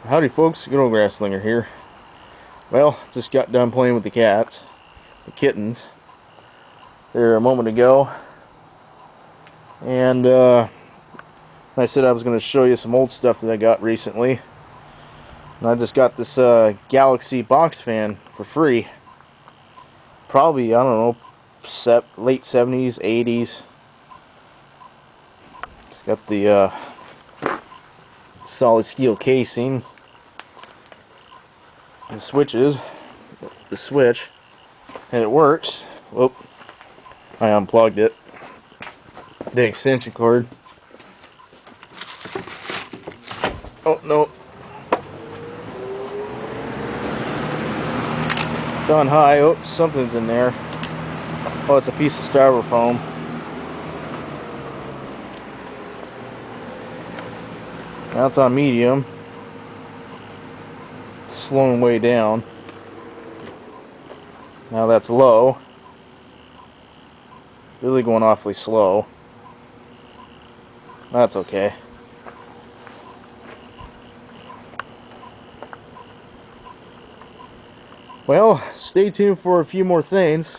Howdy folks, good old Grasslinger here. Well, just got done playing with the cats, the kittens, there a moment ago. And I said I was going to show you some old stuff that I got recently. And I just got this Galaxy box fan for free. Probably, I don't know, late 70s, 80s. It's got the solid steel casing. The switches, the switch, and it works. Whoop, I unplugged it. The extension cord. Oh no, it's on high. Oh, something's in there. Oh, it's a piece of styrofoam. Now it's on medium. It's slowing way down. Now that's low. Really going awfully slow. That's okay. Well, stay tuned for a few more things.